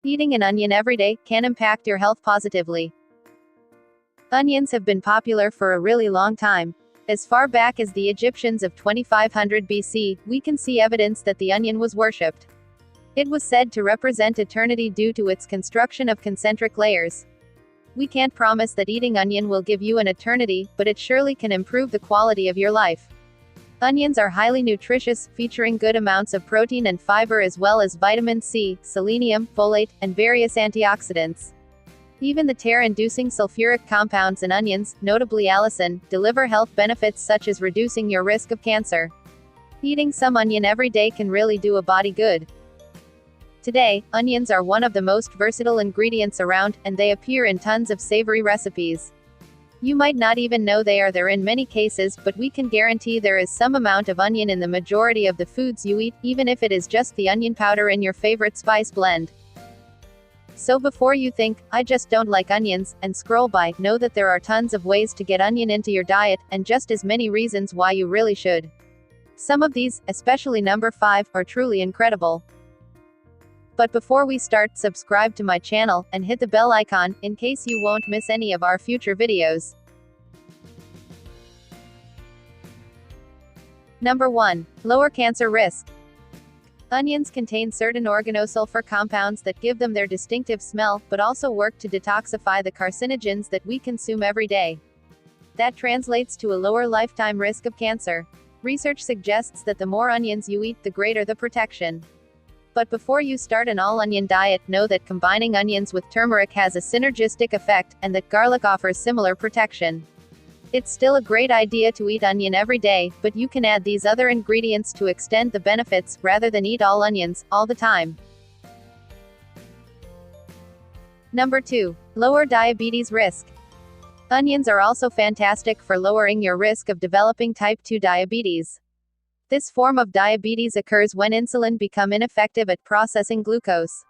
Eating an onion every day can impact your health positively. Onions have been popular for a really long time. As far back as the Egyptians of 2500 BC, we can see evidence that the onion was worshipped. It was said to represent eternity due to its construction of concentric layers. We can't promise that eating onion will give you an eternity, but it surely can improve the quality of your life. Onions are highly nutritious, featuring good amounts of protein and fiber as well as vitamin C, selenium, folate, and various antioxidants. Even the tear-inducing sulfuric compounds in onions, notably allicin, deliver health benefits such as reducing your risk of cancer. Eating some onion every day can really do a body good. Today, onions are one of the most versatile ingredients around, and they appear in tons of savory recipes. You might not even know they are there in many cases, but we can guarantee there is some amount of onion in the majority of the foods you eat, even if it is just the onion powder in your favorite spice blend. So before you think, "I just don't like onions," and scroll by, know that there are tons of ways to get onion into your diet, and just as many reasons why you really should. Some of these, especially number 5, are truly incredible. But before we start, subscribe to my channel, and hit the bell icon, in case you won't miss any of our future videos. Number 1. Lower cancer risk. Onions contain certain organosulfur compounds that give them their distinctive smell, but also work to detoxify the carcinogens that we consume every day. That translates to a lower lifetime risk of cancer. Research suggests that the more onions you eat, the greater the protection. But before you start an all-onion diet, know that combining onions with turmeric has a synergistic effect, and that garlic offers similar protection. It's still a great idea to eat onion every day, but you can add these other ingredients to extend the benefits, rather than eat all onions, all the time. Number 2. Lower diabetes risk. Onions are also fantastic for lowering your risk of developing type 2 diabetes. This form of diabetes occurs when insulin becomes ineffective at processing glucose.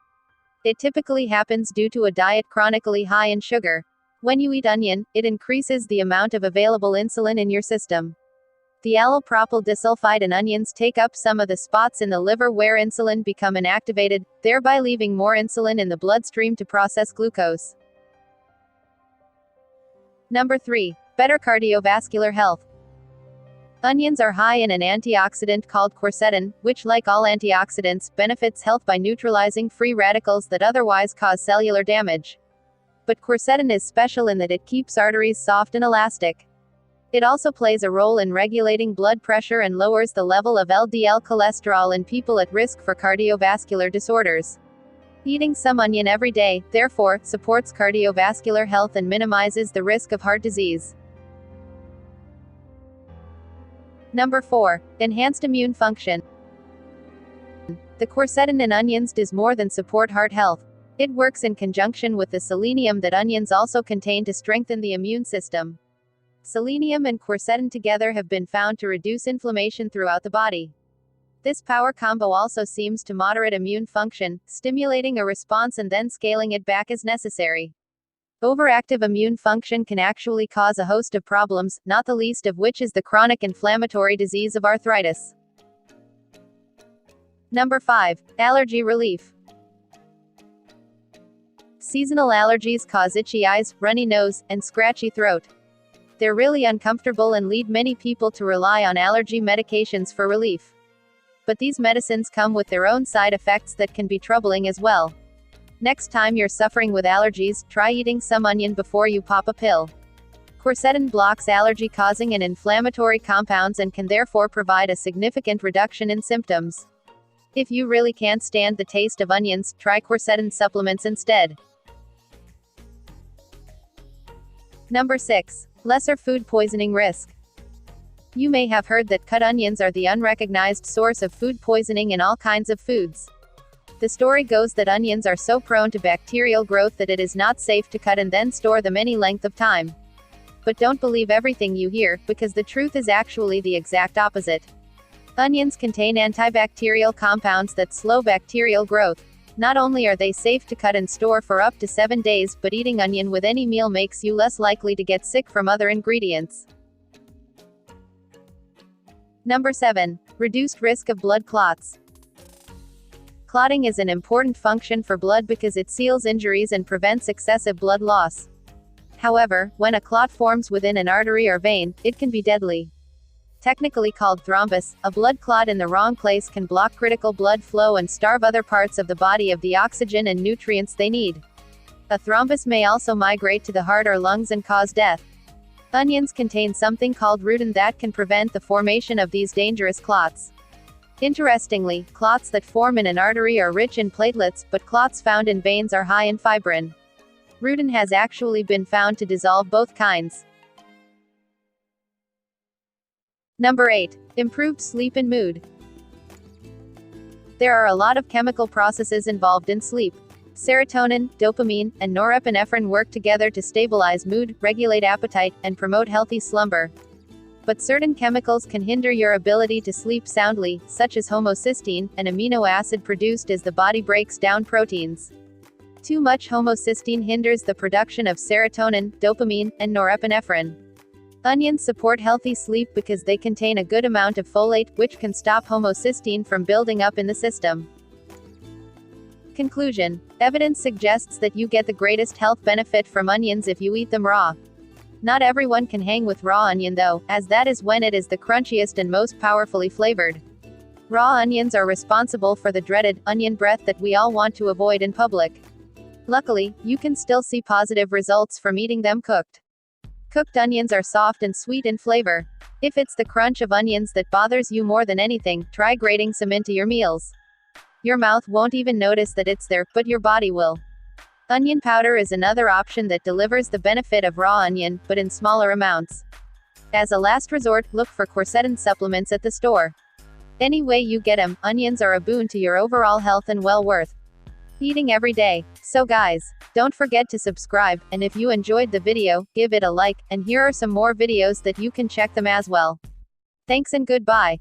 It typically happens due to a diet chronically high in sugar. When you eat onion, it increases the amount of available insulin in your system. The allopropyl disulfide in onions take up some of the spots in the liver where insulin become inactivated, thereby leaving more insulin in the bloodstream to process glucose. Number 3. Better cardiovascular health. Onions are high in an antioxidant called quercetin, which, like all antioxidants, benefits health by neutralizing free radicals that otherwise cause cellular damage. But quercetin is special in that it keeps arteries soft and elastic. It also plays a role in regulating blood pressure and lowers the level of LDL cholesterol in people at risk for cardiovascular disorders. Eating some onion every day, therefore, supports cardiovascular health and minimizes the risk of heart disease. Number 4. Enhanced immune function. The quercetin in onions does more than support heart health. It works in conjunction with the selenium that onions also contain to strengthen the immune system. Selenium and quercetin together have been found to reduce inflammation throughout the body. This power combo also seems to moderate immune function, stimulating a response and then scaling it back as necessary. Overactive immune function can actually cause a host of problems, not the least of which is the chronic inflammatory disease of arthritis. Number 5. Allergy relief. Seasonal allergies cause itchy eyes, runny nose, and scratchy throat. They're really uncomfortable and lead many people to rely on allergy medications for relief. But these medicines come with their own side effects that can be troubling as well. Next time you're suffering with allergies, try eating some onion before you pop a pill. Quercetin blocks allergy-causing and inflammatory compounds and can therefore provide a significant reduction in symptoms. If you really can't stand the taste of onions, try quercetin supplements instead. Number 6. Lesser food poisoning risk. You may have heard that cut onions are the unrecognized source of food poisoning in all kinds of foods. The story goes that onions are so prone to bacterial growth that it is not safe to cut and then store them any length of time. But don't believe everything you hear, because the truth is actually the exact opposite. Onions contain antibacterial compounds that slow bacterial growth. Not only are they safe to cut and store for up to 7 days, but eating onion with any meal makes you less likely to get sick from other ingredients. Number 7. Reduced risk of blood clots. Clotting is an important function for blood because it seals injuries and prevents excessive blood loss. However, when a clot forms within an artery or vein, it can be deadly. Technically called thrombus, a blood clot in the wrong place can block critical blood flow and starve other parts of the body of the oxygen and nutrients they need. A thrombus may also migrate to the heart or lungs and cause death. Onions contain something called rutin that can prevent the formation of these dangerous clots. Interestingly, clots that form in an artery are rich in platelets, but clots found in veins are high in fibrin. Rutin has actually been found to dissolve both kinds. Number 8. Improved sleep and mood. There are a lot of chemical processes involved in sleep. Serotonin, dopamine, and norepinephrine work together to stabilize mood, regulate appetite, and promote healthy slumber. But certain chemicals can hinder your ability to sleep soundly, such as homocysteine, an amino acid produced as the body breaks down proteins. Too much homocysteine hinders the production of serotonin, dopamine, and norepinephrine. Onions support healthy sleep because they contain a good amount of folate, which can stop homocysteine from building up in the system. Conclusion. Evidence suggests that you get the greatest health benefit from onions if you eat them raw. Not everyone can hang with raw onion though, as that is when it is the crunchiest and most powerfully flavored. Raw onions are responsible for the dreaded onion breath that we all want to avoid in public. Luckily, you can still see positive results from eating them cooked. Cooked onions are soft and sweet in flavor. If it's the crunch of onions that bothers you more than anything, try grating some into your meals. Your mouth won't even notice that it's there, but your body will. Onion powder is another option that delivers the benefit of raw onion, but in smaller amounts. As a last resort, look for quercetin supplements at the store. Any way you get them, onions are a boon to your overall health and well worth eating every day. So guys, don't forget to subscribe, and if you enjoyed the video, give it a like, and here are some more videos that you can check them as well. Thanks and goodbye.